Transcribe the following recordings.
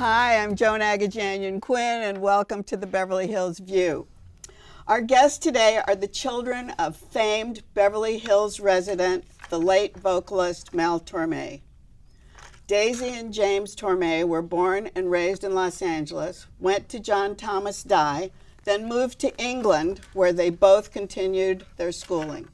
Hi, I'm Joan Quinn, and welcome to the Beverly Hills View. Our guests today are the children of famed Beverly Hills resident, the late vocalist Mel Torme. Daisy and James Torme were born and raised in Los Angeles, went to John Thomas Dye, then moved to England, where they both continued their schooling.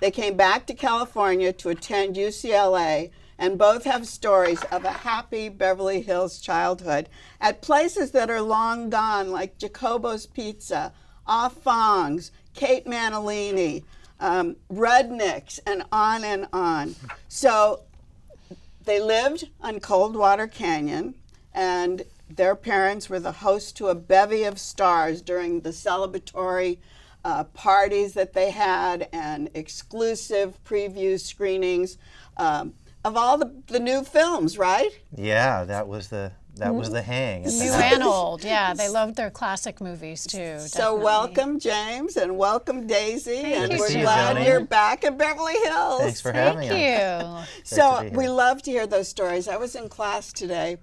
They came back to California to attend UCLA, and both have stories of a happy Beverly Hills childhood at places that are long gone, like Jacobo's Pizza, Off Fong's, Kate Manalini, Rudnick's, and on and on. So they lived on Coldwater Canyon, and their parents were the host to a bevy of stars during the celebratory parties that they had and exclusive preview screenings of all the new films, right? Yeah, that was the hang. New and old, yeah. They loved their classic movies too. So definitely. welcome, James, and welcome, Daisy. Thank and you, we're Joan. glad you're back in Beverly Hills. Thanks for having Thank us. you. So we love to hear those stories. I was in class today,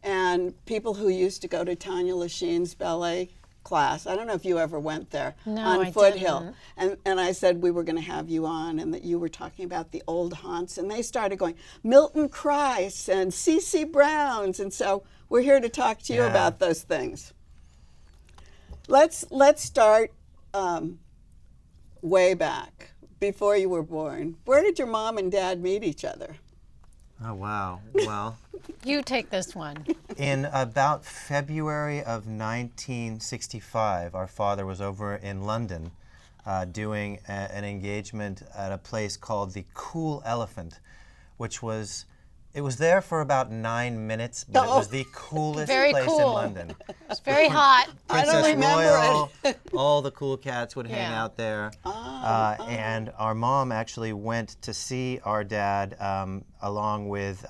and people who used to go to Tanya Lachines ballet class, I don't know if you ever went there, No, on I Foothill. didn't. And I said we were going to have you on and that you were talking about the old haunts. And they started going, Milton Krice and C.C. Browns. And so we're here to talk to you about those things. Let's start way back, before you were born. Where did your mom and dad meet each other? Oh, wow. Well, You take this one. in about February of 1965, our father was over in London doing an engagement at a place called the Cool Elephant, which was, it was there for about 9 minutes, but it was the coolest Very place in cool. London. It's very hot. I don't Princess remember Royal, all the cool cats would hang Yeah. out there. And our mom actually went to see our dad along with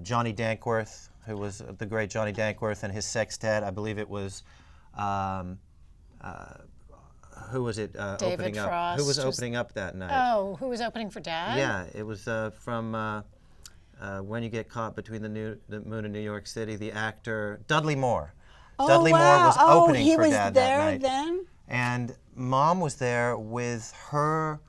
Johnny Dankworth, who was the great Johnny Dankworth, and his sextet. I believe it was, who was it opening up? Frost Who was was- opening up that night? Oh, who was opening for Dad? Yeah, it was from When You Get Caught Between the Moon and New York City, the actor Dudley Moore. Dudley Moore was opening he for was Dad there that night. then? And Mom was there with her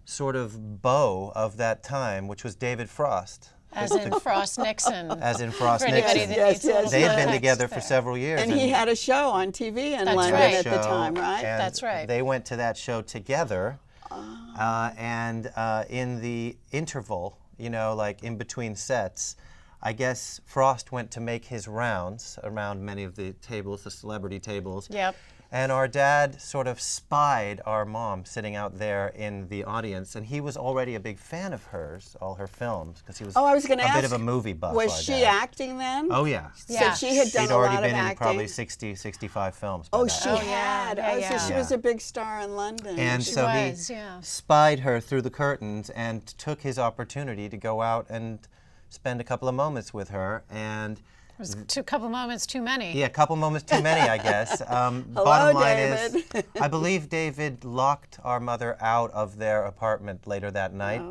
sort of beau of that time, which was David Frost. As in Frost Nixon. As in Frost For anybody Nixon. that Yes, needs a yes, little They had been context together for there. several years. And he had a show on TV in That's London right. at the time, right? And That's right. They went to that show together, and in the interval, you know, like in between sets, I guess Frost went to make his rounds around many of the tables, the celebrity tables. Yep. And our dad sort of spied our mom sitting out there in the audience, and he was already a big fan of hers, all her films, because he was I was going to a ask. bit of a movie buff. Was our she dad. acting then? Oh, yeah. Yeah. So she had done She'd a already lot been of in acting. probably 60, 65 films. by Oh, that she time. had. yeah, Oh, yeah. so she was a big star in London. And She so was, he yeah. spied her through the curtains and took his opportunity to go out and spend a couple of moments with her. And It was a couple moments too many. yeah, a couple moments too many, I guess. Hello, Bottom line David. is, I believe David locked our mother out of their apartment later that night.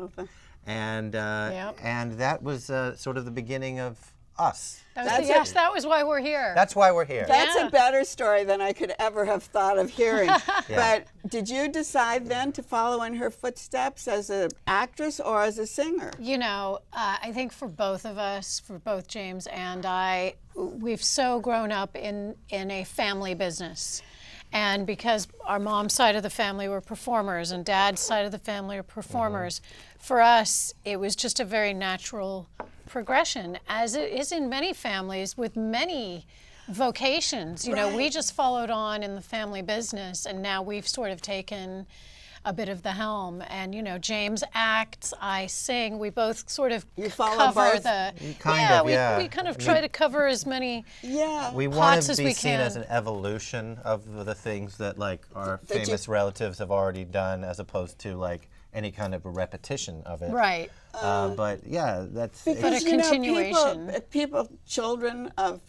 And Yep. and that was sort of the beginning of us. Yes, that was why we're here. That's why we're here. That's Yeah. a better story than I could ever have thought of hearing. But did you decide then to follow in her footsteps as an actress or as a singer? You know, I think for both of us, for both James and I, we've so grown up in a family business. And because our mom's side of the family were performers and dad's side of the family were performers, for us, it was just a very natural progression, as it is in many families with many vocations. You know, we just followed on in the family business, and now we've sort of taken a bit of the helm. And you know, James acts, I sing. We both sort of follow cover both? the we kind of try to cover as many Yeah. We want pots to as be we seen can. as an evolution of the things that like our That you- famous relatives have already done, as opposed to like any kind of a repetition of it. right. But yeah, that's But a Because, you know, continuation. people, children of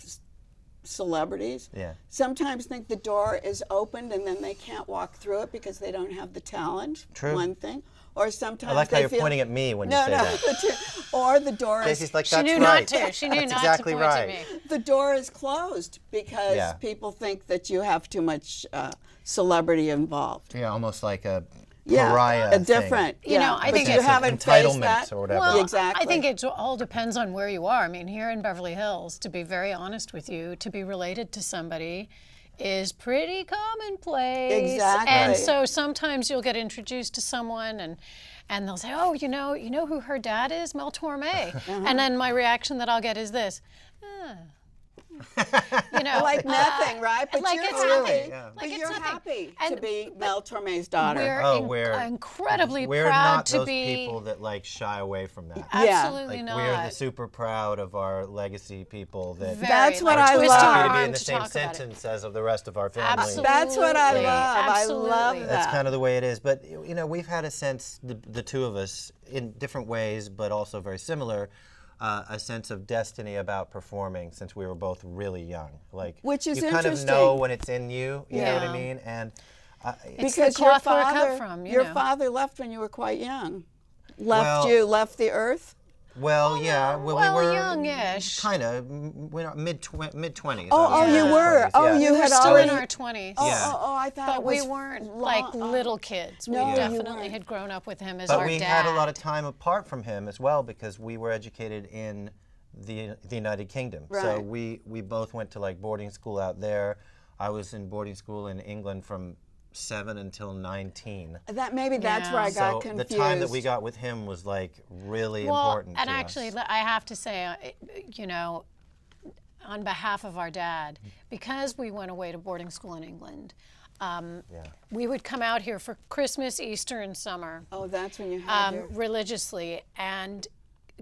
celebrities Yeah. sometimes think the door is opened and then they can't walk through it because they don't have the talent. True. One thing. Or sometimes I like how they you're feel, pointing at me when no, you say no, that. or the door is Casey's like, She that's knew right. not to. She knew That's not exactly to point right. at me. the door is closed because Yeah. people think that you have too much celebrity involved. Yeah, almost like a Yeah, pariah a thing. different. You know, I but think you it's haven't entitlement faced that. or whatever. Well, Exactly. I think it all depends on where you are. I mean, here in Beverly Hills, to be very honest with you, to be related to somebody is pretty commonplace. Exactly. And so sometimes you'll get introduced to someone and they'll say, "Oh, you know who her dad is? Mel Torme." And then my reaction that I'll get is this. You know, like nothing, right? But like you're it's happy. nothing. Yeah. But Like it's you're nothing. happy to And- be Mel Torme's daughter. we're we're incredibly We're proud not to those be people that like shy away from that. absolutely Like not. we're the super proud of our legacy people that Very, That's what like, I twist love. our happy to be arm in the to same talk about it. sentence as of the rest of our family. Absolutely. That's what I love. Absolutely. I love that. That's kind of the way it is. But you know, we've had a sense, the two of us, in different ways, but also very similar, a sense of destiny about performing since we were both really young. Like, Which is you kind of know interesting. when it's in you. You know what I Yeah. mean? And It's the because your cloth we're cut father, from, you your know. father left when you were quite young. Well- Left the earth. well, yeah, well, we were youngish. kind of mid 20s. Oh, you were. Oh, you We were had still already. in our 20s. Yeah. I thought But it we was weren't long- like little kids. No, We you definitely weren't. had grown up with him as But our we dad. had a lot of time apart from him as well because we were educated in the United Kingdom. So Right. we both went to like boarding school out there. I was in boarding school in England from 7 until 19. That's Yeah. where I got So confused. the time that we got with him was like really important and to actually, us. I have to say, you know, on behalf of our dad, because we went away to boarding school in England, we would come out here for Christmas, Easter, and summer. Oh, that's when you had your. Religiously. And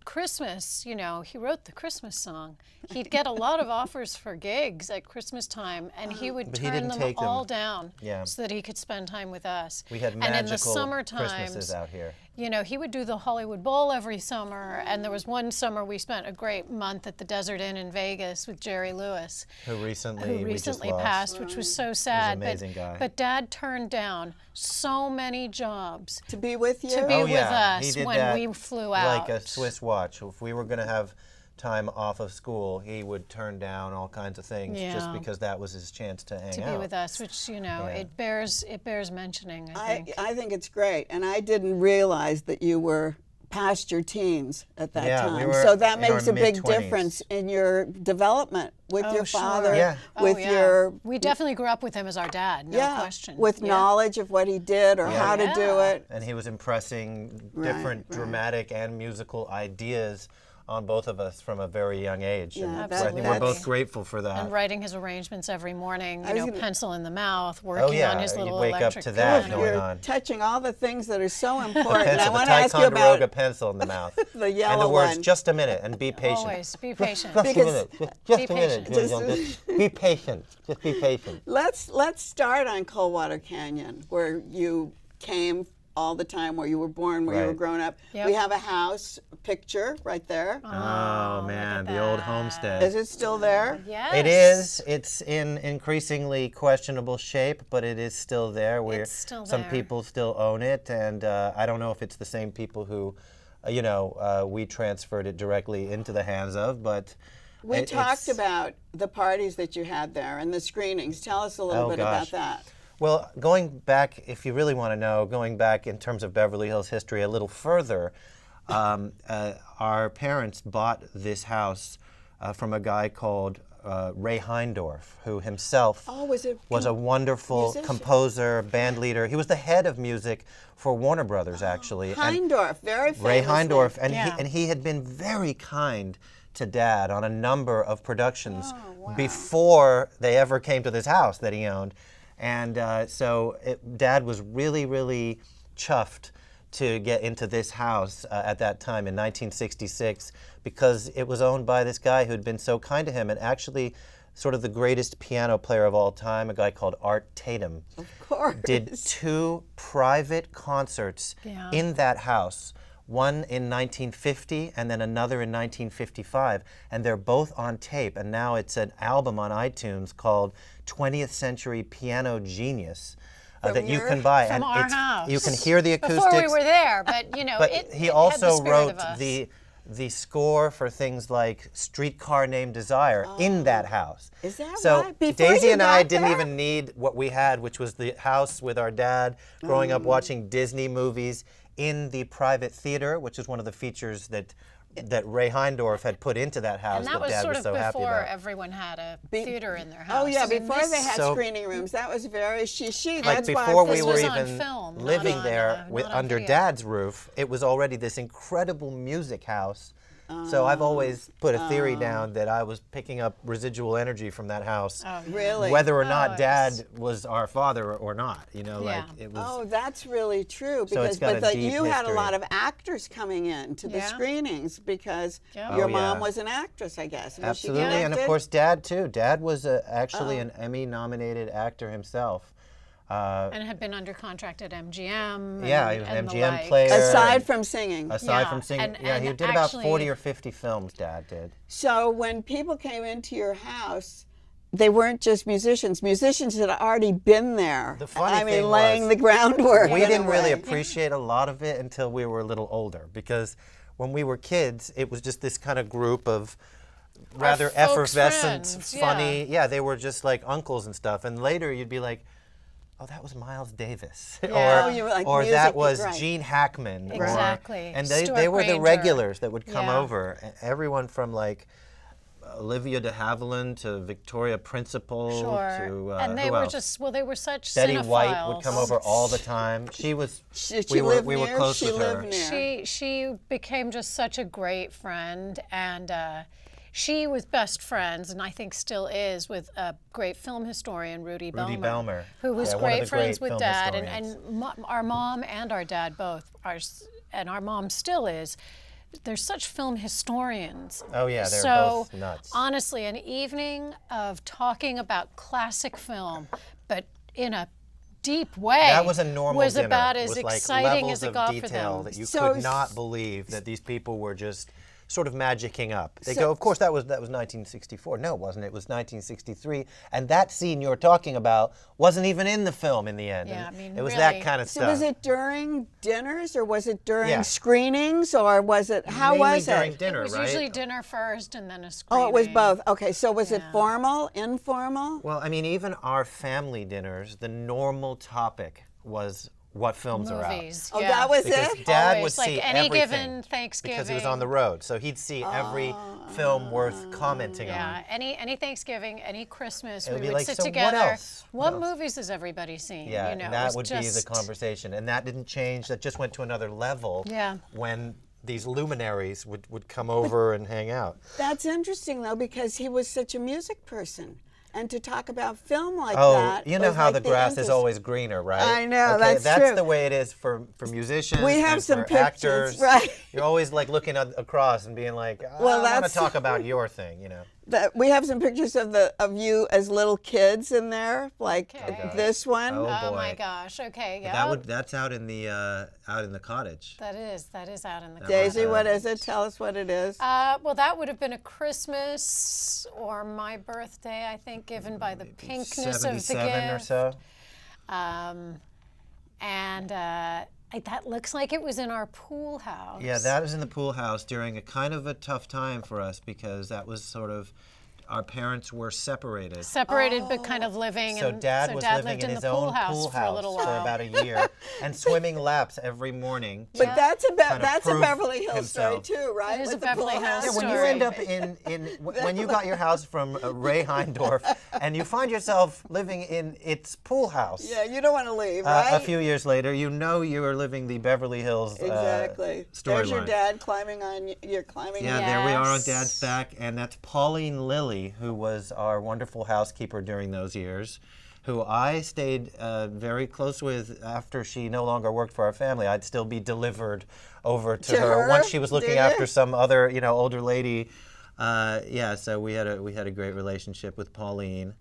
Christmas, you know, he wrote the Christmas song. He'd get a lot of offers for gigs at Christmas time, and he would But he turn didn't them take them. all down Yeah. so that he could spend time with us. We had and in the magical summer Christmases times, out here. you know, he would do the Hollywood Bowl every summer, and there was one summer we spent a great month at the Desert Inn in Vegas with Jerry Lewis, Who recently who we just recently lost. passed, which was so sad. amazing guy. But Dad turned down so many jobs To be with you. to be Oh, with yeah. He us did when that we flew out. like a Swiss watch. If we were going to have time off of school, he would turn down all kinds of things just Yeah. because that was his chance to hang to out. be with us, which you know Yeah. it bears mentioning. I think. I think it's great, and I didn't realize that you were past your teens at that Yeah, we time. were So that in makes our a big mid-20s. difference in your development with Oh, your sure. father, Yeah. with Oh, yeah. your We definitely grew up with him as our dad, no question. with Yeah. knowledge of what he did or how to do Yeah. it. And he was impressing Right, different right. dramatic and musical ideas on both of us from a very young age. Yeah, and that- I think we're Absolutely. both grateful for that. And writing his arrangements every morning, I you was know, gonna- pencil in the mouth, working Oh, yeah, on his you'd little wake up electric to that piano. going You're on. touching all the things that are so important. And I Pencil, the want to ask you Ticonderoga about pencil in the mouth. the and yellow the words, one. just a minute, and be patient. Always be patient. Just Because- a minute. Just Be a minute. patient. Just be patient. Just be patient. Let's start on Coldwater Canyon, where you came all the time, where you were born, where you were Right. grown up. Yep. We have a house picture right there. Oh, man, the old homestead. Is it still there? Yes. It is. It's in increasingly questionable shape, but it is still there. It's still Some there. people still own it, and I don't know if it's the same people who, we transferred it directly into the hands of, but We it's- talked about the parties that you had there and the screenings. Tell us a little Oh, bit gosh. about that. Well, going back, if you really want to know, going back in terms of Beverly Hills history a little further, our parents bought this house from a guy called Ray Heindorf, who himself Oh, was a wonderful musician? composer, band leader. He was the head of music for Warner Brothers, actually. and Heindorf, very famous. Ray Heindorf, name. and he had been very kind to Dad on a number of productions before they ever came to this house that he owned. And Dad was really, really chuffed to get into this house at that time in 1966 because it was owned by this guy who'd been so kind to him, and actually sort of the greatest piano player of all time, a guy called Art Tatum, Of course. did 2 private concerts Yeah. in that house one in 1950 and then another in 1955, and they're both on tape, and now it's an album on iTunes called 20th Century Piano Genius. That you can buy, from our house. You can hear the acoustics. Before we were there, but you know, but he also wrote the the score for things like Streetcar Named Desire in that house. Is that so right? Before Daisy you and I got didn't there? even need what we had, which was the house with our dad growing up watching Disney movies in the private theater, which is one of the features that Ray Heindorf had put into that house. And that was Dad sort was of so happy before about. everyone had a theater in their house. Oh yeah, I mean, before they had So- screening rooms, that was very she. Like That's before why we This were was on even film, not living on, there not on under video. Dad's roof, it was already this incredible music house. So I've always put a theory down that I was picking up residual energy from that house, Really? whether or not it's- Dad was our father or not. You know, like Yeah. it was. Oh, that's really true. So it's Because got a but deep you had a history. lot of actors coming in to the Yeah. screenings because Yeah. your Oh, mom yeah. was an actress, I guess. Was she Absolutely, and of connected? course Dad too. Dad was actually an Emmy-nominated actor himself. and had been under contract at MGM. Yeah, and, he was an and the MGM like. player. Aside from singing. Aside Yeah, from singing, and- yeah, he and did about actually- 40 or 50 films. Dad did. So when people came into your house, they weren't just musicians. Musicians had already been there. The funny I mean, thing laying was, the groundwork. We in a didn't really way. appreciate a lot of it until we were a little older, because when we were kids, it was just this kind of group of rather folks' effervescent, friends, funny. Yeah, they were just like uncles and stuff. And later, you'd be like, "Oh, that was Miles Davis," Yeah. Oh, you were like or music, that was right. Gene Hackman. or- Exactly. and they Stuart were the Granger. regulars that would come Yeah. over. Everyone from like Olivia de Havilland to Victoria Principal Sure. to and they who were else? just, well, they were such Betty cinephiles. White would come over all the time. She was. She we were lived we were near, close she with her. lived near. She became just such a great friend, and she was best friends, and I think still is, with a great film historian, Rudy Belmer, who was Yeah, one of great the friends great with film Dad, historians. our mom and our dad both are, and our mom still is. They're such film historians. Oh, yeah, they're so, both nuts. honestly, an evening of talking about classic film, but in a deep way. That was a normal was dinner. about as with, like, exciting levels as it of got for detail them. that you So could not believe that these people were just sort of magicking up. They So- go, of course, that was 1964. No, it wasn't. It was 1963. And that scene you're talking about wasn't even in the film in the end. Yeah, And I mean, it was really. that kind of So stuff. was it during dinners or was it during Yeah. screenings or was it, how Mainly was during it? dinner, It was right? usually dinner first and then a screening. Oh, it was both. Okay, so was it Yeah. formal, informal? Well, I mean, even our family dinners, the normal topic was what films are out. Movies. Oh, yeah. that was Because it? Dad Always, would see like any everything given Thanksgiving. because he was on the road, so he'd see every film worth commenting Yeah, on. any Thanksgiving, any Christmas, It would we be would like, sit "So what together. else? What else?" Movies has everybody seen? Yeah, you know, and it that was would be the just- conversation, and that didn't change. That just went to another level. Yeah. When these luminaries would come over and hang out. That's interesting though because he was such a music person. And to talk about film like Oh, that. you know was how like the grass is interest. always greener, right? I know, okay, that's true. the way it is for musicians. We have and some for pictures, actors. right. You're always like looking across and being like, I Well, want to that's- talk about your thing, you know. We have some pictures of you as little kids in there, like Okay. this one. Oh, Oh my boy. gosh. Okay. Yeah. That's out in the cottage. That is out in the Daisy, closet. what is it? Tell us what it is. Well, that would have been a Christmas or my birthday, I think, given by the pinkness of the 77 or gift. so. And that looks like it was in our pool house. Yeah, that was in the pool house during a kind of a tough time for us because that was sort of, our parents were separated. Separated, but kind of living. So and Dad so was Dad living lived in in his the pool own house pool for a little house for while. about a year and swimming laps every morning. But that's a kind of that's a prove Beverly Hills himself. story too, right? It is With a the pool Beverly Hills house. Yeah, when you story. end up when you got your house from Ray Heindorf and you find yourself living in its pool house. Yeah, you don't want to leave, right? A few years later, you know you are living the Beverly Hills Exactly. There's your storyline. dad climbing on. You're climbing. Yeah, on. there we are on Yes. Dad's back, and that's Pauline Lilly, who was our wonderful housekeeper during those years, who I stayed very close with after she no longer worked for our family. I'd still be delivered over to her her? once she was looking Did after you? some other, older lady. Yeah, so we had a great relationship with Pauline.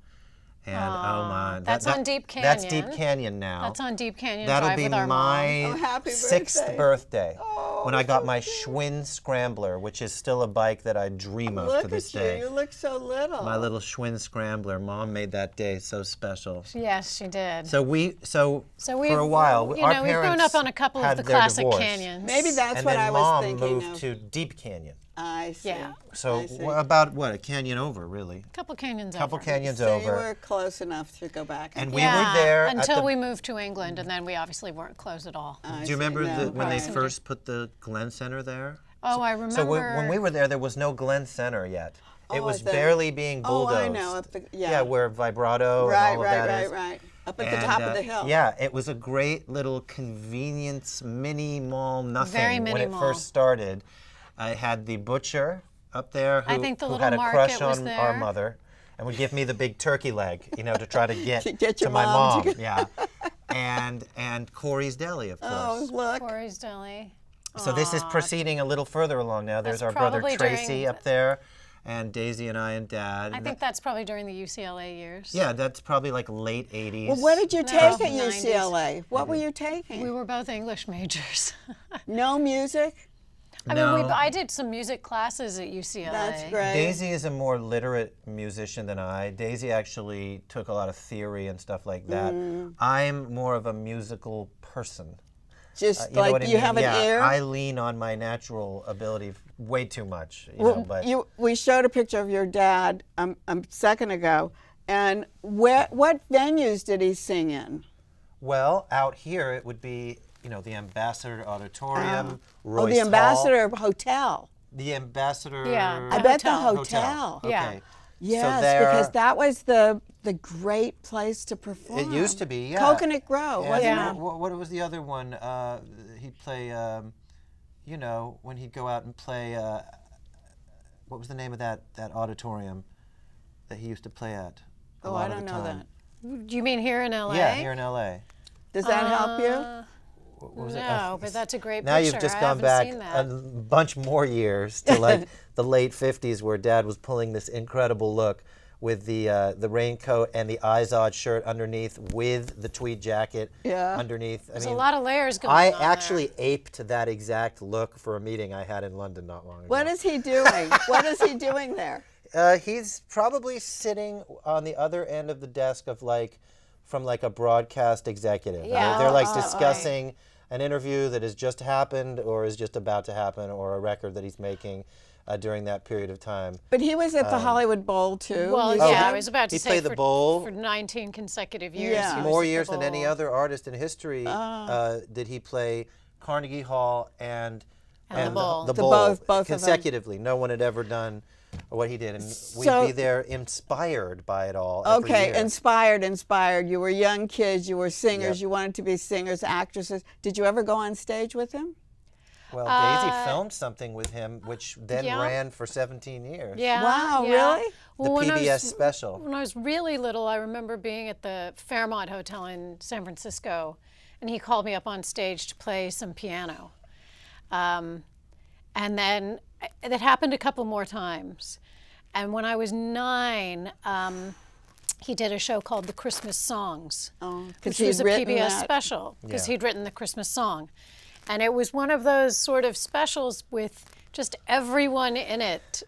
And oh my, That's on Deep That's Canyon. Deep Canyon now. That's on Deep Canyon That'll Drive be with our my mom. Oh, happy 6th birthday. birthday. when I got my Schwinn Scrambler, which is still a bike that I dream of Look to this at day. you. You look so little. My little Schwinn Scrambler. Mom made that day so special. Yes, she did. So we've, for a while, you our know, we've grown parents up on a couple of had the their classic divorce. canyons. Maybe that's And what then I was Mom thinking moved of. to Deep Canyon. I see. Yeah. So I see. about a canyon over, really. A couple canyons Couple over. canyons So over. you were close enough to go back. And again. we were there at until the- we moved to England, and then we obviously weren't close at all. I Do see. you remember No, when they right. first put the Glen Center there? Oh, I remember. So when we were there was no Glen Center yet. It Oh, was I think- barely being bulldozed. Oh, I know. Up the, yeah. Yeah, where vibrato right, and all of right, that is. right. Up at the And, top of the hill. Yeah, it was a great little convenience mini mall nothing Very when mini it mall. first started. I had the butcher up there I who, think the who little had a market crush was on our there. mother and would give me the big turkey leg, to try to get, To get your my mom mom. to- Yeah. And Corey's Deli, of course. Oh, look. Corey's Deli. So this is proceeding a little further along now. There's That's our brother probably Tracy during- up there, and Daisy and I and Dad. I think that's probably during the UCLA years. Yeah, that's probably like late 80s. Well, what did you No, take at 90s. UCLA? What were you taking? We were both English majors. No music? I No. mean, I did some music classes at UCLA. That's great. Daisy is a more literate musician than I. Daisy actually took a lot of theory and stuff like that. I'm more of a musical person. Just You know like what I you mean? have an Yeah, ear? I lean on my natural ability way too much. But We showed a picture of your dad a second ago, and what venues did he sing in? well, out here it would be the Ambassador Auditorium, Royce the Hall. Ambassador Hotel. The Ambassador. Yeah. I bet the Hotel. hotel. Yeah. Okay. Yes, so there, because that was the great place to perform. It used to be, yeah. Coconut Grove, And wasn't Yeah. it? What was the other one? He'd play, when he'd go out and play. What was the name of that auditorium that he used to play at? a Oh, lot I of don't the know time? that. Do you mean here in LA? Yeah, here in LA. Does that help you? What was it? No, but that's a great Now picture. you've just I gone haven't back seen a that. bunch more years to like the late 50s where Dad was pulling this incredible look with the raincoat and the Izod shirt underneath with the tweed jacket Yeah. underneath. There's a lot of layers going I on actually aped that exact look for a meeting I had in London not long ago. What is he doing? What is he doing there? He's probably sitting on the other end of the desk of from a broadcast executive. Yeah. They're Oh, discussing an interview that has just happened or is just about to happen or a record that he's making during that period of time. But he was at the Hollywood Bowl too. Well, You yeah, said? I was about to He say played the bowl. for 19 consecutive years. Yeah. he was More at the years than any Bowl. other artist in history did he play Carnegie Hall and the Bowl. the The Bowl both of them. consecutively. No one had ever done what he did, and So- we'd be there inspired by it all. every Okay, year. inspired. You were young kids, you were singers, Yep. you wanted to be singers, actresses. Did you ever go on stage with him? Well, Daisy filmed something with him, which then yeah. ran for 17 years. Yeah. Wow, yeah. really? The when I PBS was- special. When I was really little, I remember being at the Fairmont Hotel in San Francisco, and he called me up on stage to play some piano. And then it happened a couple more times. And when I was 9, he did a show called The Christmas Songs, which was a PBS special, because Yeah. he'd written the Christmas song. And it was one of those sort of specials with just everyone in it.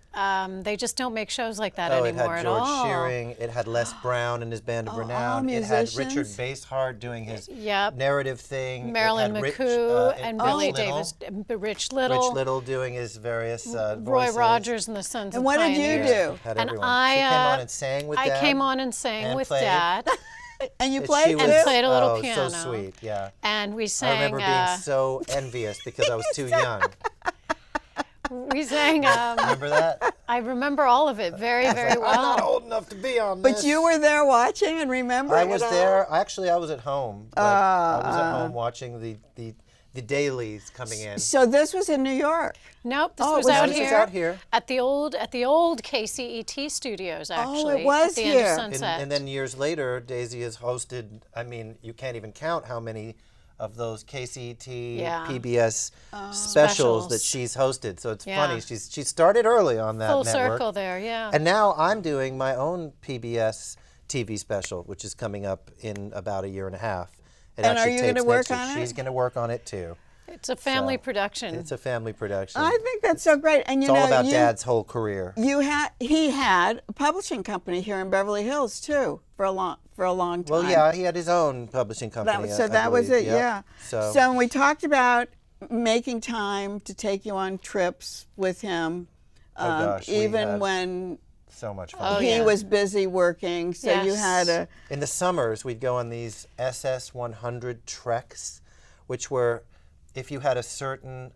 They just don't make shows like that Oh, it anymore had at George all. Shearing. It had Les Brown and his band of renown. It had Richard musicians? Basehart doing his Yep. narrative thing. It Marilyn had McCoo Rich, and Rich Billy Little. Davis, Rich Little, Rich Little doing his various Roy voices. Rogers and the Sons And of what did you Pioneers. do? Had And everyone. I, she came on and sang with Dad. I came on and sang and with played. Dad, And you She played was- too? played a little oh, piano. so sweet, yeah. and we I sang. remember being so envious because I was too young. We sang. Remember that? I remember all of it very, very I'm not well. old enough to be on this. But you were there watching and remembering I was it all? there. Actually, I was at home. But I was at home watching the dailies coming in. So this was in New York. Nope, this Oh, was was out this here. out here. At the old KCET studios, actually. was at the here. End of And, Sunset. and then years later, Daisy has hosted, I mean, you can't even count how many of those KCET, Yeah. PBS specials Specials. that she's hosted. So it's Yeah. funny. She started early on that Full network. circle there, yeah. And now I'm doing my own PBS TV special, which is coming up in about a year and a half. It And are actually you gonna tapes work next year. on it? She's going to work on it too. It's a family So, production. It's a family production. I think that's so great. And you it's know, all about you, Dad's whole career. he had a publishing company here in Beverly Hills too for a long time. Well, yeah, he had his own publishing company. So I that was believe. it, Yep. yeah. So, when we talked about making time to take you on trips with him, gosh, we even had when so much fun. Oh, he yeah. was busy working, so you Yes. had a In the summers, we'd go on these SS 100 treks, which were, if you had a certain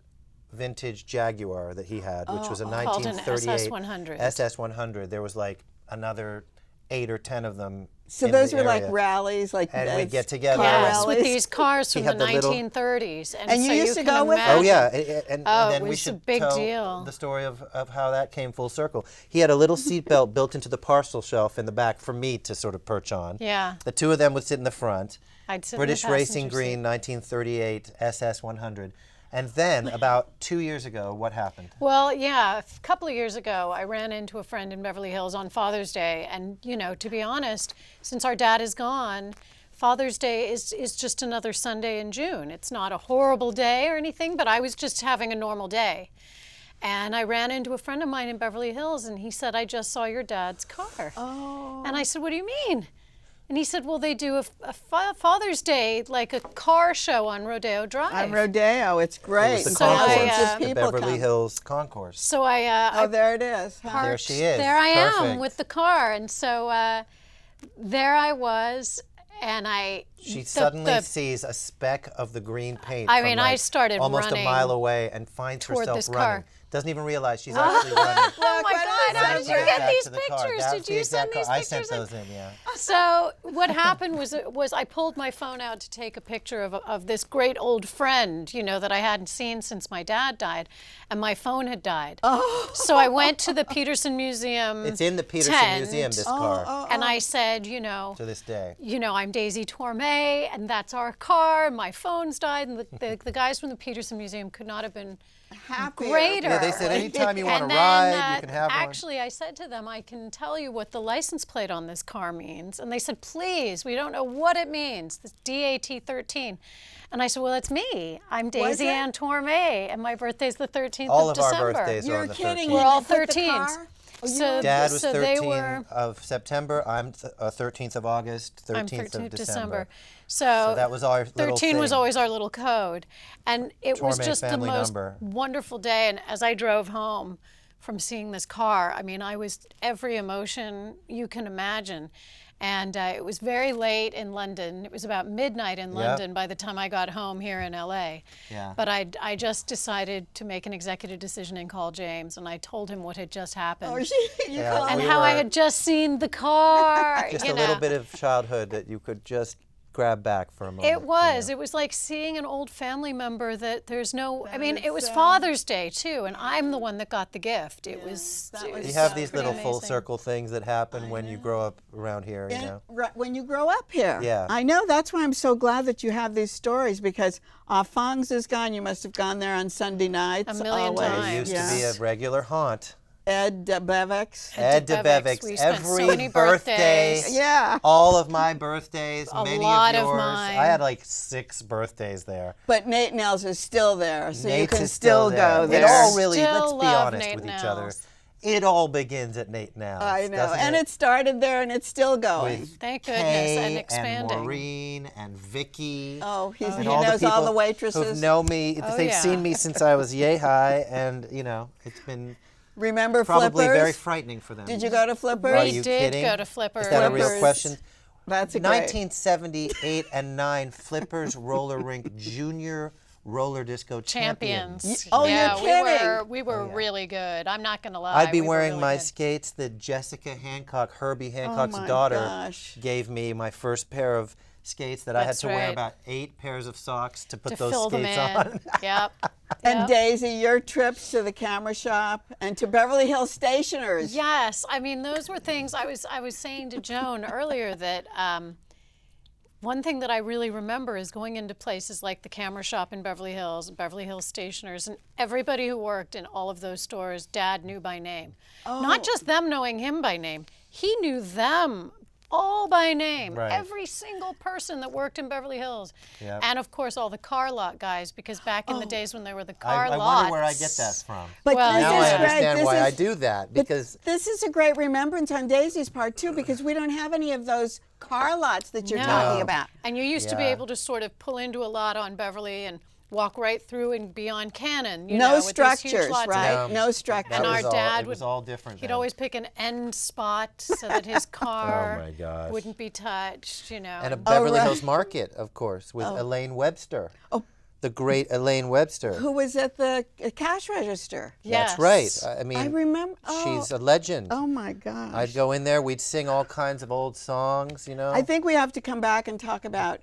vintage Jaguar that he had, which was a Called an 1938 SS 100. SS 100, there was like another 8 or 10 of them. so in those the were like area. rallies, like And as we'd get together. car Yes, rallies. with these cars from He the had the little- 1930s. And you so used to can go with them? Oh imagine- yeah, and Oh, then it we was a should big tell deal. the story of how that came full circle. He had a little seatbelt built into the parcel shelf in the back for me to sort of perch on. Yeah. The two of them would sit in the front. I'd sit in the British Racing passenger Green seat. 1938 SS 100. And then about 2 years ago, what happened? Well, yeah, a couple of years ago, I ran into a friend in Beverly Hills on Father's Day. And, you know, to be honest, since our dad is gone, Father's Day is just another Sunday in June. It's not a horrible day or anything, but I was just having a normal day. And I ran into a friend of mine in Beverly Hills, and he said, I just saw your dad's car. Oh. And I said, what do you mean? And he said, well, they do a Father's Day, like a car show on Rodeo Drive. on Rodeo. It's great. It was the And So I, concourse, thousands of the people Beverly come. Hills concourse. So I Oh, there it is. huh? There she is. There I am Perfect. with the car. And so there I was, and She suddenly sees a speck of the green paint. I from, mean, like, I started almost running a mile away and finds toward herself this running. car. Doesn't even realize she's actually running. Oh my Look, God, how did you Runs get back these to the car. pictures? That's Did the you send exact these car. pictures? I sent those in, yeah. So what happened was I pulled my phone out to take a picture of this great old friend, you know, that I hadn't seen since my dad died, and my phone had died. Oh. So I went to the Peterson Museum. It's in the Peterson tent, Museum, this car, And I said, you know, to this day. I'm Daisy Torme, and that's our car, and my phone's died, and the guys from the Peterson Museum could not have been Happier. greater. Yeah, they said anytime you want And to then, ride, you can have one. actually, I said to them, I can tell you what the license plate on this car means. And they said, please, we don't know what it means, this DAT13. And I said, well, it's me. I'm Daisy it? Ann Torme, and my birthday's the 13th All of of December. our birthdays are You're on the kidding 13th. me. We're all You put the 13s. car- Oh, you So- were- Dad was so they 13 were- of September. I'm 13th of August, 13th, I'm 13th of December. So that was our little 13 was thing. always our little code. And it was Torme just the family most number. wonderful day. And as I drove home from seeing this car, I mean, I was every emotion you can imagine. And it was very late in London. It was about midnight in London by the time I got home here in LA. Yeah. But I just decided to make an executive decision and call James. And I told him what had just happened. Oh, you Yeah. called and we how I were- had just seen the car. Just you a little know. bit of childhood that you could just grab back for a moment. It was. It was like seeing an old family member that there's no. I mean, is, it was Father's Day too, and I'm the one that got the gift. It was. that it was was You have so these pretty little full amazing. circle things that happen when you grow up around here, you know. When you grow up here. Yeah. I know. That's why I'm so glad that you have these stories, because Fong's is gone. You must have gone there on Sunday nights. A million always. times. It used Yes. to be a regular haunt. Ed Bevex. Ed DeBevick's. DeBevick's, We spent so every many birthday, birthdays. Yeah. all of my birthdays, A many lot of of yours. mine. I had like 6 birthdays there. But Nate Nels is still there, so you Nate's can is still there. go there. It all really, Still let's be love honest Nate with each other. Nels. It all begins at Nate now. I know, and it started there, and it's still going. with Thank goodness, Kay and expanding. Maureen and Vicky. Oh, he and knows all the people waitresses. Who know me. Oh, They've yeah. seen me since I was yay high, and it's been Remember probably Flippers? very frightening for them. Did you go to Flippers? Are We you did kidding? go to Flippers. Is that a real Flippers. question? That's a great. 1978 and 9 Flippers Roller Rink Junior Roller Disco Champions. Oh, yeah, you're kidding. we were really good. I'm not gonna lie. I'd be we were wearing really my good. skates that Jessica Hancock, Herbie Hancock's my daughter, gosh. gave me my first pair of skates that I had That's to wear right. about 8 pairs of socks to put to those fill them skates in. on. Yep. And Yep. Daisy, your trips to the camera shop and to Beverly Hills Stationers. Yes, I mean those were things I was saying to Joan earlier that one thing that I really remember is going into places like the camera shop in Beverly Hills Stationers, and everybody who worked in all of those stores, Dad knew by name. Not just them knowing him by name, he knew them all by name. Right. Every single person that worked in Beverly Hills. Yep. And of course all the car lot guys, because back in the days when there were the car I lots. wonder where I get that from. But Well, this Now is I great. understand This why is- I do that, because This is a great remembrance on Daisy's part too, because we don't have any of those car lots that you're No. talking about. And you used to be Yeah. able to sort of pull into a lot on Beverly and walk right through and be on Cannon. You No know, with these huge structures, lots. right? Yeah. No structures. And That our was all- dad it was would all different He'd then. always pick an end spot so that his car Oh my gosh. wouldn't be touched, you know. And a Beverly right. Hills Market, of course, with Elaine Webster. The great Elaine Webster. Who was at the cash register? That's Yes. right. I mean, I remember. she's a legend. Oh my gosh. I'd go in there, we'd sing all kinds of old songs, you know. I think we have to come back and talk about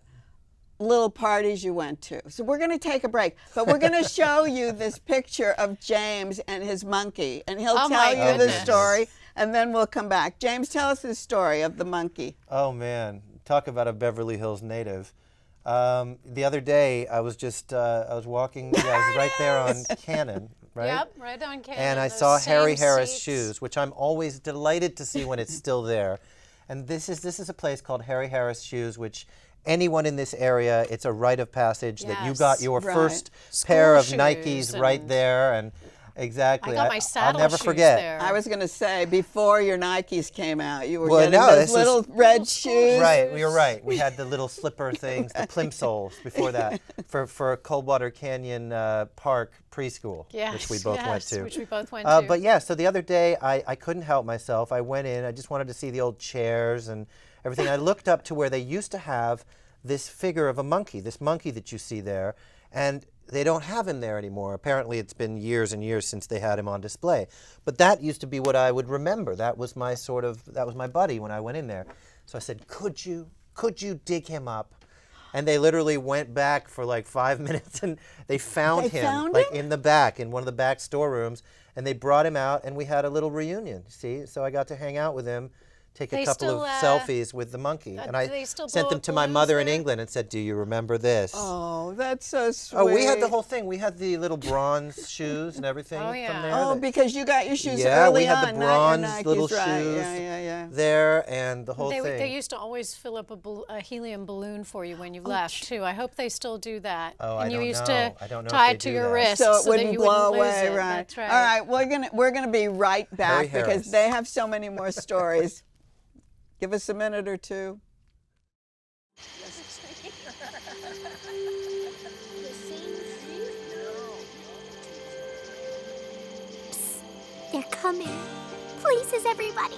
little parties you went to. So we're going to take a break, but we're going to show you this picture of James and his monkey, and he'll Oh, tell my you the goodness. story, and then we'll come back. James, tell us the story of the monkey. Oh man, talk about a Beverly Hills native. The other day, I was just I was walking. Yeah, I was right there on Cannon, right? Yep, right on Cannon. And I those saw same Harry Harris seats. shoes, which I'm always delighted to see when it's still there. And this is a place called Harry Harris Shoes, which anyone in this area, it's a rite of passage that you got Yes. your Right. first pair of School Nikes shoes right and- there, and exactly. I got my I'll saddle never shoes forget. there. I was going to say, before your Nikes came out, you were Well, getting no, those this is- little red shoes. Right, you're right. We had the little slipper things, the plimsolls before that, for Coldwater Canyon Park preschool, Yes, which we both went yes, to. which we both went to. But yeah, so the other day I couldn't help myself. I went in. I just wanted to see the old chairs and everything. I looked up to where they used to have this figure of a monkey, this monkey that you see there, and they don't have him there anymore. Apparently, it's been years and years since they had him on display. But that used to be what I would remember. That was my buddy when I went in there. So I said, could you dig him up? And they literally went back for like 5 minutes and they found They him found like him? in the back, in one of the back storerooms, and they brought him out and we had a little reunion. See, so I got to hang out with him, take a They couple still, of selfies with the monkey, and do I they still sent blow them up to my balloons mother in there? England and said, "Do you remember this?" Oh, that's so sweet. Oh, we had the whole thing. We had the little bronze shoes and everything Oh, yeah. from there. Oh, that- because you got your shoes yeah, early we had on, the not bronze your Nikes, little right. shoes Yeah. there, and the whole They thing. used to always fill up a helium balloon for you when you left too. I hope they still do that. Oh, I and you don't used know. to I don't know if tie they it to do your that. wrist So it that wouldn't you blow wouldn't lose away, it. right? That's right. All right, we're gonna be right back Harry because Harris. they have so many more stories. Give us a minute or two. They're coming. Places, everybody.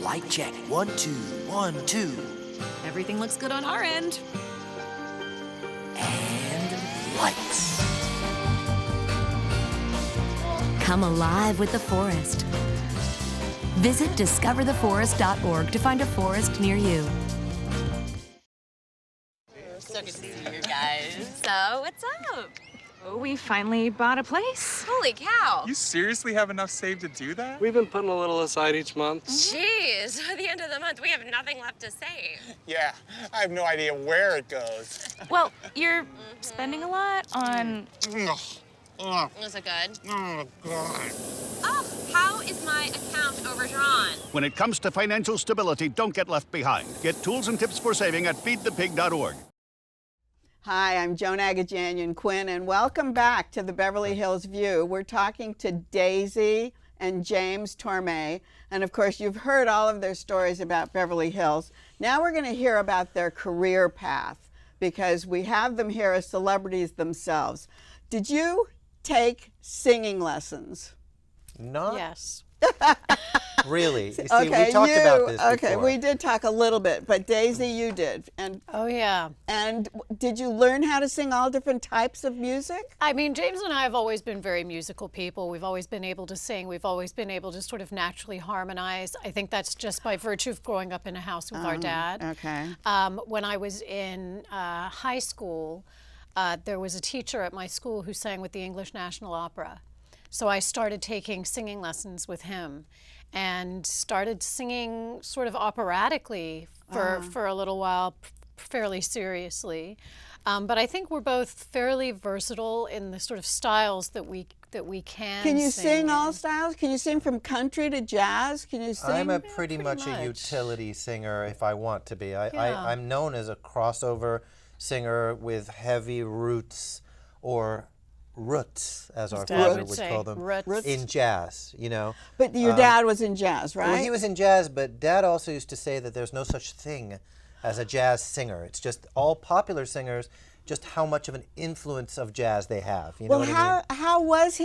Light check. 1, 2, 1, 2. Everything looks good on our end. And lights. Come alive with the forest. Visit discovertheforest.org to find a forest near you. So good to see you guys. So, what's up? Oh, we finally bought a place. Holy cow. You seriously have enough saved to do that? We've been putting a little aside each month. Jeez, at the end of the month, we have nothing left to save. Yeah, I have no idea where it goes. Well, you're spending a lot on... Was it good? Oh, God. Oh, how is my account overdrawn? When it comes to financial stability, don't get left behind. Get tools and tips for saving at feedthepig.org. Hi, I'm Joan Quinn, and welcome back to the Beverly Hills View. We're talking to Daisy and James Torme, and of course, you've heard all of their stories about Beverly Hills. Now we're going to hear about their career path because we have them here as celebrities themselves. Did you take singing lessons? Not Yes. really. You see, Okay, we talked about this okay, before. we did talk a little bit, but Daisy, you did, and Oh yeah. did you learn how to sing all different types of music? I mean, James and I have always been very musical people. We've always been able to sing. We've always been able to sort of naturally harmonize. I think that's just by virtue of growing up in a house with our dad. Okay. When I was in high school, there was a teacher at my school who sang with the English National Opera. So I started taking singing lessons with him and started singing sort of operatically for a little while, fairly seriously. But I think we're both fairly versatile in the sort of styles that we that we can. Can you sing all in. styles? Can you sing from country to jazz? Can you sing? I'm a pretty much a utility singer if I want to be. I'm known as a crossover singer with heavy roots or roots, as our father would call them, in jazz, you know. But your dad was in jazz, right? Well, he was in jazz, but Dad also used to say that there's no such thing as a jazz singer. It's just all popular singers, just how much of an influence of jazz they have. You know what I mean? How was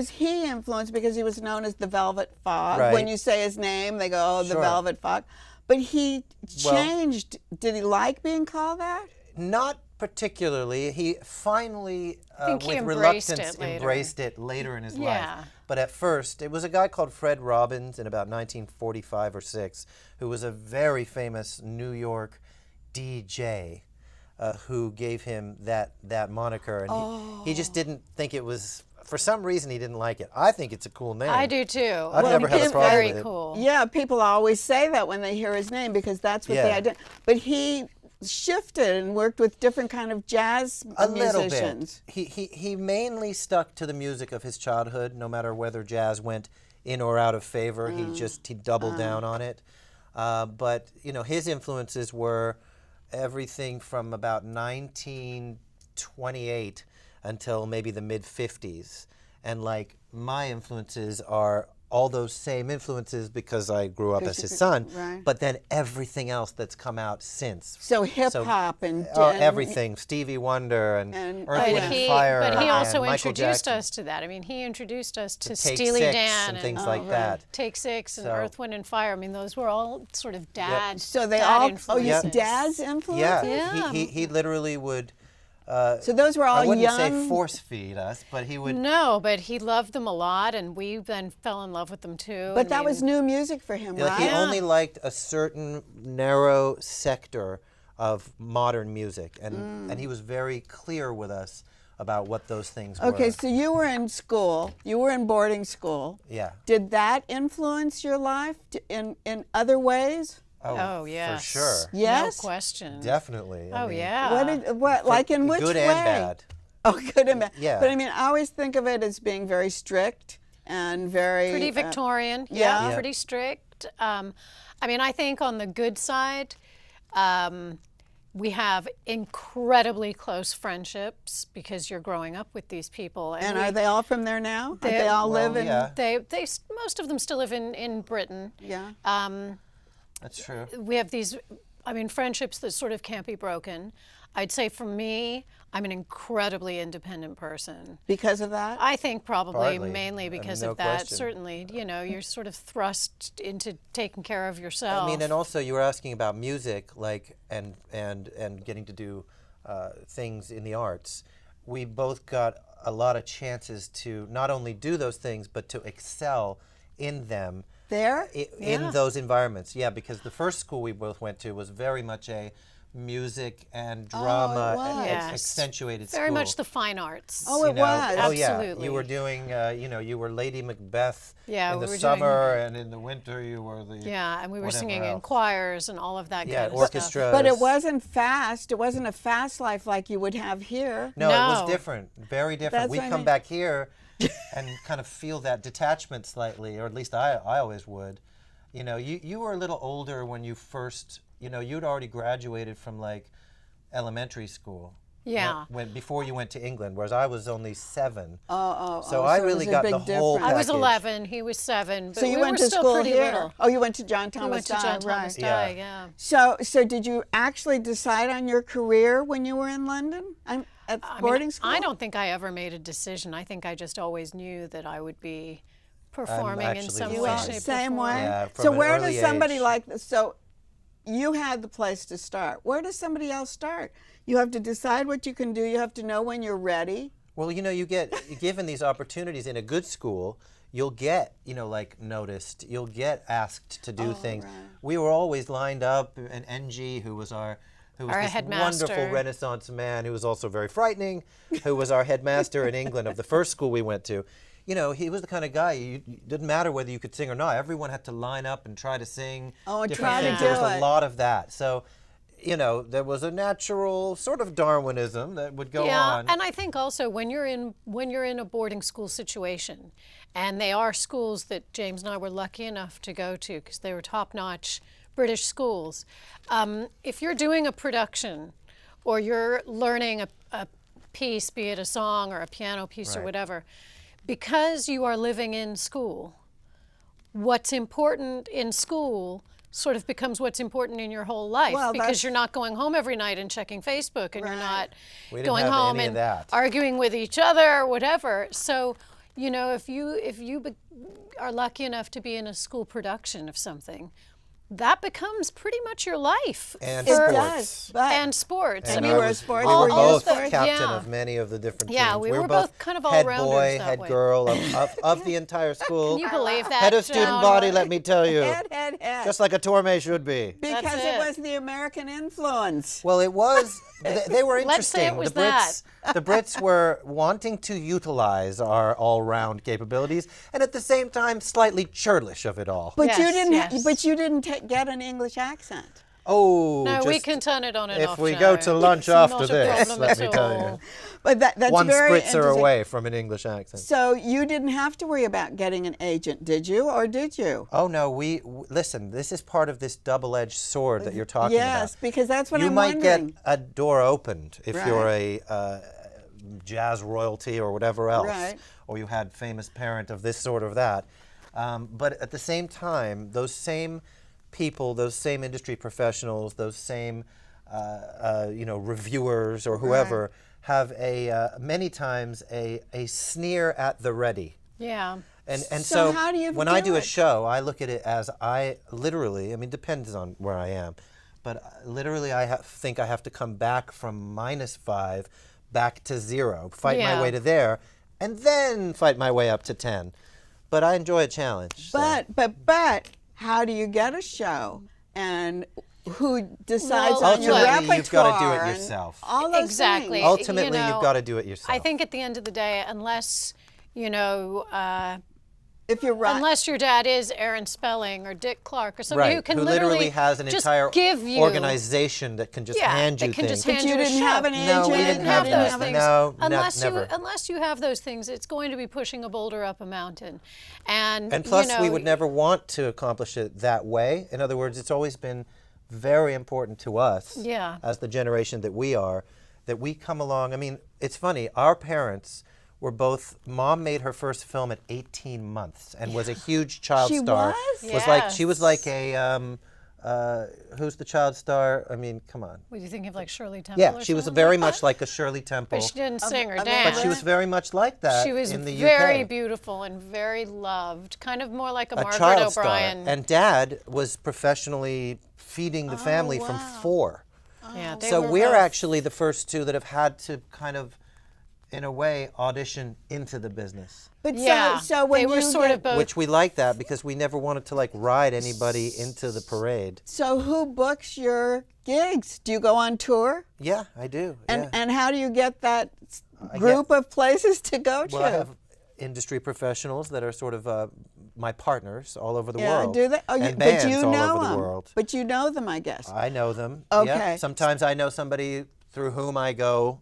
he influenced? Because he was known as the Velvet Fog. Right. When you say his name, they go, "Oh, the Sure. Velvet Fog." But he changed. Did he like being called that? Not particularly. He finally, think he with embraced reluctance, it later. embraced it later in his Yeah. life. But at first, it was a guy called Fred Robbins in about 1945 or 6, who was a very famous New York DJ, who gave him that moniker. And he just didn't think it was. For some reason, he didn't like it. I think it's a cool name. I do too. I've never had a problem very with it. cool. Yeah, people always say that when they hear his name because that's what they identify. But he shifted and worked with different kind of jazz musicians. Little bit. He mainly stuck to the music of his childhood, no matter whether jazz went in or out of favor. He doubled down on it. But you know, his influences were everything from about 1928 until maybe the mid-50s. And like my influences are all those same influences because I grew up as his son, right. but then everything else that's come out since. So hip-hop and everything, Stevie Wonder and Earth, Wind and Fire. But he also and Michael introduced Jackson. us to that. I mean, he introduced us to Take Steely Six Dan and things like that. Take Six and So- Earth, Wind and Fire. I mean, those were all sort of dad. So they dad all influences. dad's influences? Yeah, he literally would. So those were all I wouldn't young. say force feed us, but he would. No, but he loved them a lot, and we then fell in love with them too. But that was new music for him, Like right? he only liked a certain narrow sector of modern music, and he was very clear with us about what those things were. Okay, so you were in school. You were in boarding school. Yeah. Did that influence your life in other ways? Oh, yes. For sure. Yes? No question. Definitely. I Oh, mean, yeah. What like in which good way? and bad. Oh, good and bad. Yeah. But I mean, I always think of it as being very strict and very Pretty Victorian. yeah. Pretty strict. I mean, I think on the good side, we have incredibly close friendships because you're growing up with these people. And are they all from there now? They all live in. yeah. Most of them still live in Britain. Yeah. That's true. We have these, I mean, friendships that sort of can't be broken. I'd say for me, I'm an incredibly independent person. Because of that? I think probably Partly. mainly I mean, because no of that. question. Certainly, you know, you're sort of thrust into taking care of yourself. I mean, and also you were asking about music, like, and getting to do things in the arts. We both got a lot of chances to not only do those things, but to excel in them. There? In those environments, yeah, because the first school we both went to was very much a music and drama was. Yes. accentuated school. Very much the fine arts. Oh, it was. Oh yeah, Absolutely. you were doing, you were Lady Macbeth Yeah, in we the were summer, and in the winter you were the Yeah, and we were whatever singing in else. choirs and all of that Yeah, kind of orchestra. But it wasn't fast. It wasn't a fast life like you would have here. No, it was No. different, very different. That's We what I come mean. back here and kind of feel that detachment slightly, or at least I always would. You know, you were a little older when you first, you'd already graduated from like elementary school. Yeah. Before you went to England, whereas I was only 7. So So I it was really a got big the whole difference. I was package. 11, he was 7, but So you we went were to still school pretty here? little. Oh, you went to John We Thomas went to Dye, John right? Thomas Yeah. Dye, yeah. So did you actually decide on your career when you were in London? At boarding school? I don't think I ever made a decision. I think I just always knew that I would be performing in actually some the way, same. shape, or Same form. way. Yeah, from So an where early does somebody age. like this? So you had the place to start. Where does somebody else start? You have to decide what you can do. You have to know when you're ready. Well, you get given these opportunities in a good school, you'll get, like noticed. You'll get asked to do things. right. We were always lined up, and NG, who was Our this headmaster. wonderful Renaissance man who was also very frightening, who was our headmaster in England of the first school we went to. He was the kind of guy, it didn't matter whether you could sing or not. Everyone had to line up and try to sing Oh, and different try to things. do There was it. a lot of that. So, you know, there was a natural sort of Darwinism that would go Yeah, on. and I think also when you're in a boarding school situation, and they are schools that James and I were lucky enough to go to because they were top-notch British schools. If you're doing a production, or you're learning a piece, be it a song or a piano piece or whatever, because you are living in school, what's important in school sort of becomes what's important in your whole life, because you're not going home every night and checking Facebook, and you're not going home and arguing with each other or whatever. So, you know, if you are lucky enough to be in a school production of something, that becomes pretty much your life. And sports. And sports. And I mean, we were were sports. both the- captain of many of the different teams. Yeah, we were both kind of head all-rounders boy, that head way. girl of the entire school. Can you believe that? Head of student Joan? body, let me tell you. Head. Just like a Torme should be. Because That's it it. was the American influence. Well, it was. They were interesting. Let's say it was The Brits were wanting to utilize our all-round capabilities, and at the same time, slightly churlish of it all. But Yes, you didn't. yes. But you didn't get an English accent. Oh, No, we just can turn it on and off. if we Joe. go to lunch It's after not a this, problem let at me tell you. all. But that's one very spritzer interesting. away from an English accent. So you didn't have to worry about getting an agent, did you, or did you? Oh no, listen. This is part of this double-edged sword that you're talking about. Yes, because that's what you I'm might wondering. get a door opened if Right. you're a jazz royalty or whatever else, Right. or you had famous parent of this sort or that. But at the same time, those same people, those same industry professionals, those same reviewers or whoever have many times a sneer at the ready. Yeah. And So how do you when do I do a it? show, I look at it as I mean, depends on where I am, but literally think I have to come back from -5 back to 0, fight my Yeah. way to there, and then fight my way up to 10. But I enjoy a challenge. so. But how do you get a show? And who decides Well, on your Ultimately, repertoire? you've got to do it and yourself. All those Exactly. things? Ultimately, you know, you've got to do it yourself. I think at the end of the day, unless If you're right. unless your dad is Aaron Spelling or Dick Clark or somebody who can literally has an just entire give you organization that can just hand you that can things. just hand But you you a didn't show. have an No, we agent? didn't have those that. things. No, never. Unless you have those things, it's going to be pushing a boulder up a mountain. And plus, you know, we would never want to accomplish it that way. In other words, it's always been very important to us, Yeah. as the generation that we are, that we come along. I mean, it's funny. Our parents were both. Mom made her first film at 18 months and was a huge child She star. was? She was like a. Who's the child star? I mean, come on. Were you thinking of like Shirley Temple? Yeah, or she was something? very much like a Shirley Temple. But she didn't sing or of dance. But she was very much like that She was in the very UK. beautiful and very loved, kind of more like a A Margaret child O'Brien. star. And Dad was professionally feeding the family from 4. Yeah, they So were we're both- actually the first two that have had to kind of, in a way, audition into the business. But Yeah, so when they were you sort get, of both. Which we like that because we never wanted to like ride anybody into the parade. So who books your gigs? Do you go on tour? Yeah, I do. And yeah. and how do you get that I group of places to go to? Well, I have industry professionals that are sort of my partners all over the yeah, world. do they? Oh, and but bands you all know over them. the world. But you know them, I guess. I know them. Okay. Yeah. Sometimes I know somebody through whom I go.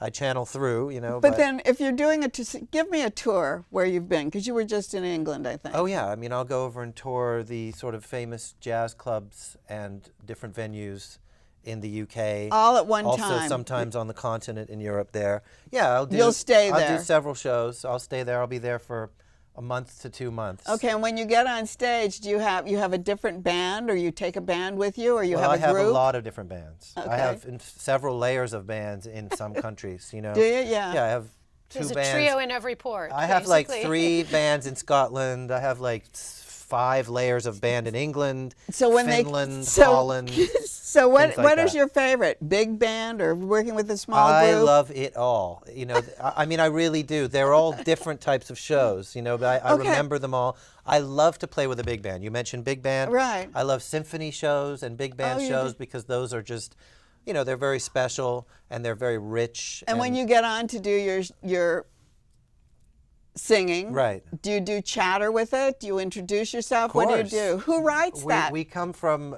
I channel through, you know. But then, if you're doing give me a tour where you've been, because you were just in England, I think. Oh yeah, I mean I'll go over and tour the sort of famous jazz clubs and different venues in the UK. All at one also, time. Also sometimes on the continent in Europe there. Yeah, I'll do. You'll stay there. I'll do several shows. I'll stay there. I'll be there for a month to 2 months. Okay, and when you get on stage, do you have a different band, or you take a band with you, or you Well, have a I group? have a lot of different bands. Okay. I have several layers of bands in some countries, you know. Do you? Yeah. Yeah, I have 2 There's bands. a trio in every port. I have like basically. 3 bands in Scotland. I have like 5 layers of band in England, So when Finland, Holland. So what things like is that. your favorite? Big band or working with a small I group? love it all. You know, I mean, I really do. They're all different types of shows, you know, but I Okay. remember them all. I love to play with a big band. You mentioned big band. Right. I love symphony shows and big band Oh, you shows do. because those are just, you know, they're very special and they're very rich. And when you get on to do your singing. Right. Do you do chatter with it? Do you introduce yourself? Of What do you course. do? Who writes that? We come from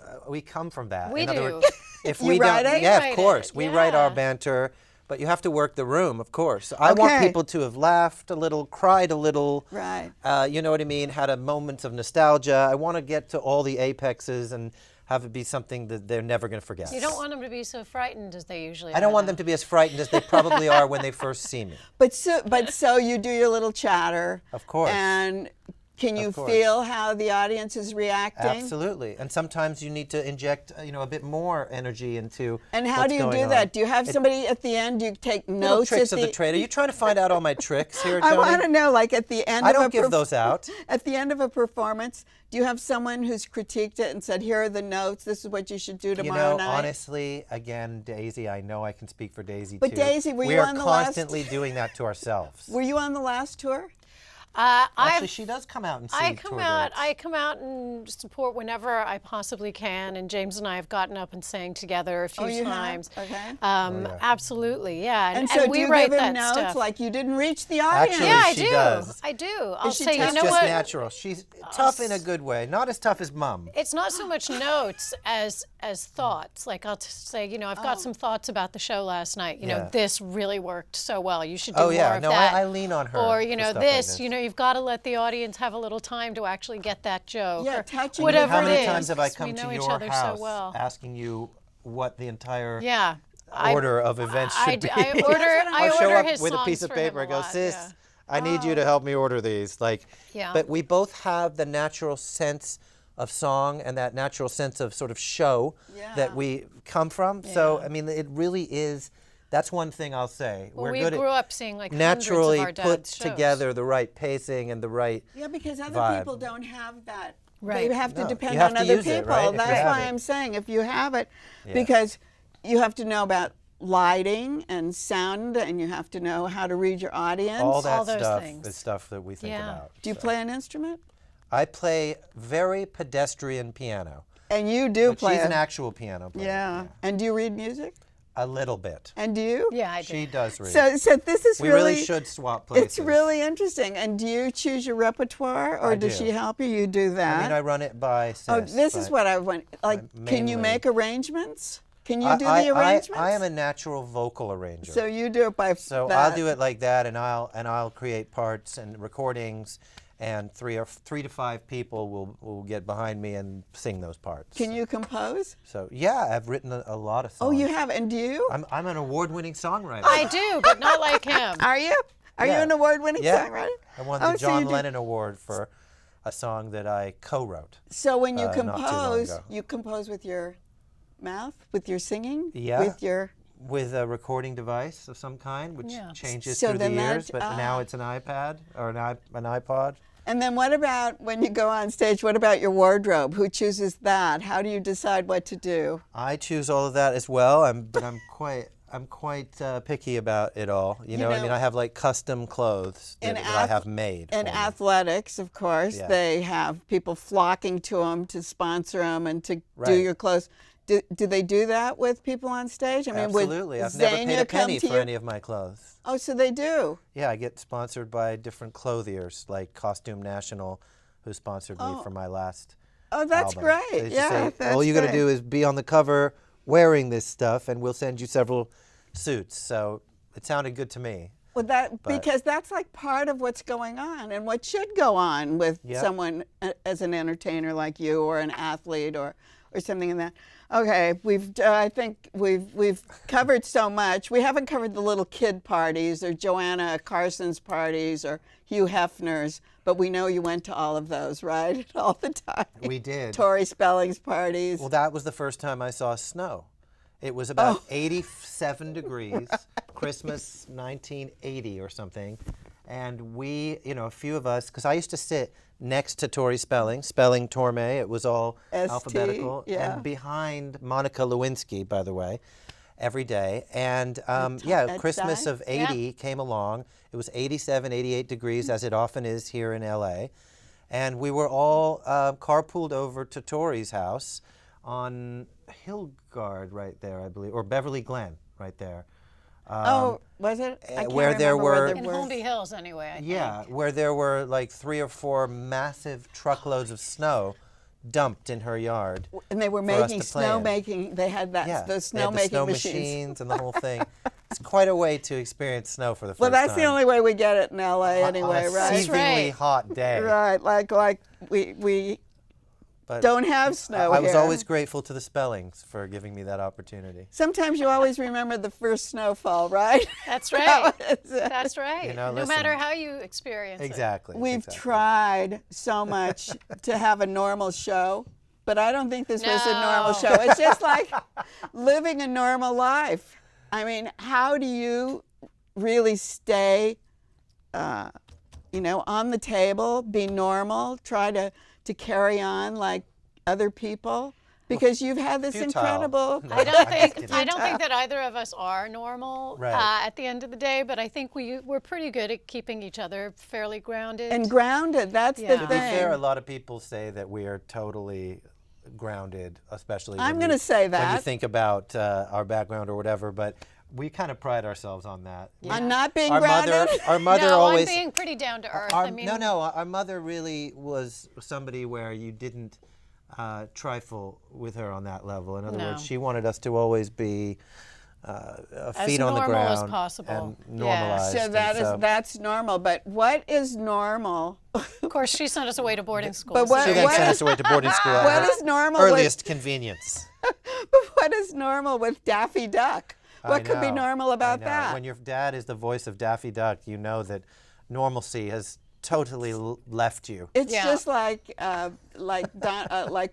that. We In other do. words, if You we write don't, it? yeah, We of write course, it, we write our yeah. banter, but you have to work the room, of course. I want Okay. people to have laughed a little, cried a little. Right. You know what I mean? Had a moment of nostalgia. I want to get to all the apexes and have it be something that they're never going to forget. You don't want them to be so frightened as they usually are. I don't want them to be as frightened as they probably are when they first see me. But so you do your little chatter. Of course. And can you Of course. feel how the audience is reacting? Absolutely. And sometimes you need to inject, a bit more energy into And how what's do you going do on. that? Do you have somebody at the end? Do you take Little notes tricks at of the trade. Are you trying to find out all my tricks here, I Johnny? want to know, like at the end I of don't a give those out. At the end of a performance, do you have someone who's critiqued it and said, "Here are the notes. This is what you should do tomorrow night"? Honestly, again, Daisy, I know I can speak for Daisy But too. Daisy, were we you are on the last- constantly doing that to ourselves. Were you on the last tour? Actually, she does come out and see I tour come out and support whenever I possibly can, and James and I have gotten up and sang together a few you have? times. Okay. Absolutely, yeah. And so we do you write give him that notes stuff. like you didn't reach the audience? Actually, Yeah, I she do. does. I do. I'll she say, you tough? know It's just what? natural. She's tough in a good way, not as tough as Mum. It's not so much notes as thoughts. Like I'll say, I've got some thoughts about the show last night. You know, Yeah. this really worked so well. You should do Oh more yeah, of no, that. I lean on her. Or for stuff like this. You've got to let the audience have a little time to actually get that joke. Yeah, or touching whatever How it many is, times have I 'cause we come know to each your other house so well. asking you what the entire Yeah. order of events should be? I I'll show order up his with a songs piece of for him paper. a I go, lot, sis, yeah. I need you to help me order these. Yeah. But we both have the natural sense of song and that natural sense of sort of show that we come from. So I mean, it really is. That's one thing I'll say. Well, We're we good grew at up seeing like naturally hundreds of our put dad's shows. together the right pacing and the right. Yeah, because other vibe. people don't have that. Right. They have to No, depend you have on to other use people. it, right? If you That's have why it. I'm saying if you have it, because you have to know about lighting and sound, and you have to know how to read your audience. All that those stuff things. is stuff that we think Yeah. about. Do you so. play an instrument? I play very pedestrian piano. And you do But play she's it. an actual piano player. Yeah. And do you read music? A little bit. And do you? Yeah, I do. She does read. So this is we really, really should swap places. It's really interesting. And do you choose your repertoire, or I does do. she help you? You do that. I mean, I run it by sis. Oh, this is but what I want. Like, can you mainly- make arrangements? Can you do I- the arrangements? I am a natural vocal arranger. So you do it by So that. I'll do it like that, and I'll create parts and recordings, and 3 to 5 people will get behind me and sing those parts. Can you compose? So yeah, I've written a lot of songs. Oh, you have, and do you? I'm an award-winning songwriter. I do, but not like him. Are you? Are you Yeah. an award-winning Yeah. songwriter? I won Oh, the so John you do- Lennon Award for a song that I co-wrote. So when you not too long compose, ago. you compose with your mouth, with your singing, Yeah. with your. With a recording device of some kind, which Yeah. changes So through the then that- years, but now it's an iPad or an iPod. And then what about when you go on stage? What about your wardrobe? Who chooses that? How do you decide what to do? I choose all of that as well. I'm quite picky about it all. You know what I mean? know, I have like custom clothes that I have made. In for me. athletics, of course, Yeah. they have people flocking to them to sponsor them and to do Right. your clothes. Do they do that with people on stage? I mean, Absolutely. Would I've never paid Xenia a penny come to for you? any of my clothes. Oh, so they do. Yeah, I get sponsored by different clothiers, like Costume National, who sponsored me for my last Oh, that's album. great. They just Yeah, say, that's all you got to great. do is be on the cover wearing this stuff, and we'll send you several suits. So it sounded good to me. Well, because that's like part of what's going on and what should go on with Yep. someone as an entertainer like you, or an athlete, or something in that. Okay, I think we've covered so much. We haven't covered the little kid parties or Joanna Carson's parties or Hugh Hefner's, but we know you went to all of those, right? All the time. We did. Tori Spelling's parties. Well, that was the first time I saw snow. It was about Oh. 87 degrees, Christmas 1980 or something. And we, a few of us, because I used to sit next to Tori spelling Torme. It was all ST, alphabetical. yeah. And behind Monica Lewinsky, by the way, every day. And at Christmas Stein? of 80 came along. It was 87, 88 degrees, as it often is here in LA. And we were all carpooled over to Tori's house on Hillgard right there, I believe, or Beverly Glen right there. Oh, was it? I can't where there remember were In Holmby Hills, anyway. I yeah, think. where there were like 3 or 4 massive truckloads of snow dumped in her yard. And they were for us making to play snow in. making. They had that Yeah, those they snow had the making snow machines. machines and the whole thing. It's quite a way to experience snow for the first Well, time. that's the only way we get it in LA anyway, on a right? seasonally right. hot day. Right, like we But don't have snow I was here. always grateful to the Spellings for giving me that opportunity. Sometimes you always remember the first snowfall, right? That's right. That was it. That's right. You know, no listen. matter how you experience it. Exactly. We've exactly. tried so much to have a normal show, but I don't think this was a normal No. show. It's just like living a normal life. I mean, how do you really stay, on the table, be normal, try to carry on like other people? Because you've had this futile. incredible. No, I don't I'm just think kidding. I don't think that either of us are normal Right. at the end of the day, but I think we're pretty good at keeping each other fairly grounded. And grounded, that's Yeah. the To thing. be fair, a lot of people say that we are totally grounded, especially I'm when gonna say when you that. think about our background or whatever, but we kind of pride ourselves on that. On not being Our grounded? mother no, always I'm being pretty down to earth. Our, I mean, no, our mother really was somebody where you didn't trifle with her on that level. In other No. words, she wanted us to always be feet on the normal ground as possible. and Yeah. normalized. So that's normal. But what is normal? Of course, she sent us away to boarding school. But what- She then sent us away to boarding school at What her is normal with- earliest convenience. But what is normal with Daffy Duck? What could be know, normal about I know. that? When your dad is the voice of Daffy Duck, you know that normalcy has totally left you. It's Yeah. just like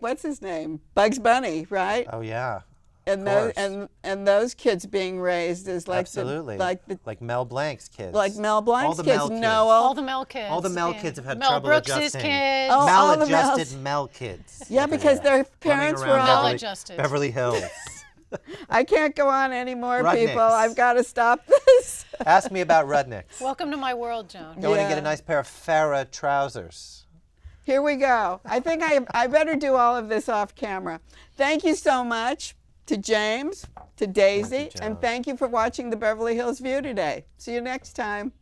what's his name? Bugs Bunny, right? Oh yeah. And of those course. and those kids being raised is like Absolutely. the like Mel Blanc's kids. like Mel Blanc's the kids, Mel kids. Noel. all the Mel kids. All the Mel yeah. kids have had Mel trouble Brooks's adjusting. kids. Oh, all the Maladjusted Mels. Mel kids. Yeah, because their Running parents were around all. Beverly, Maladjusted. Beverly Hills. I can't go on anymore, people. Rudnicks. I've got to stop this. Ask me about Rudnicks. Welcome to my world, Joan. Go in and get Yeah. a nice pair of Farrah trousers. Here we go. I think I better do all of this off camera. Thank you so much to James, to Daisy, Thank you, and Joan. thank you for watching the Beverly Hills View today. See you next time.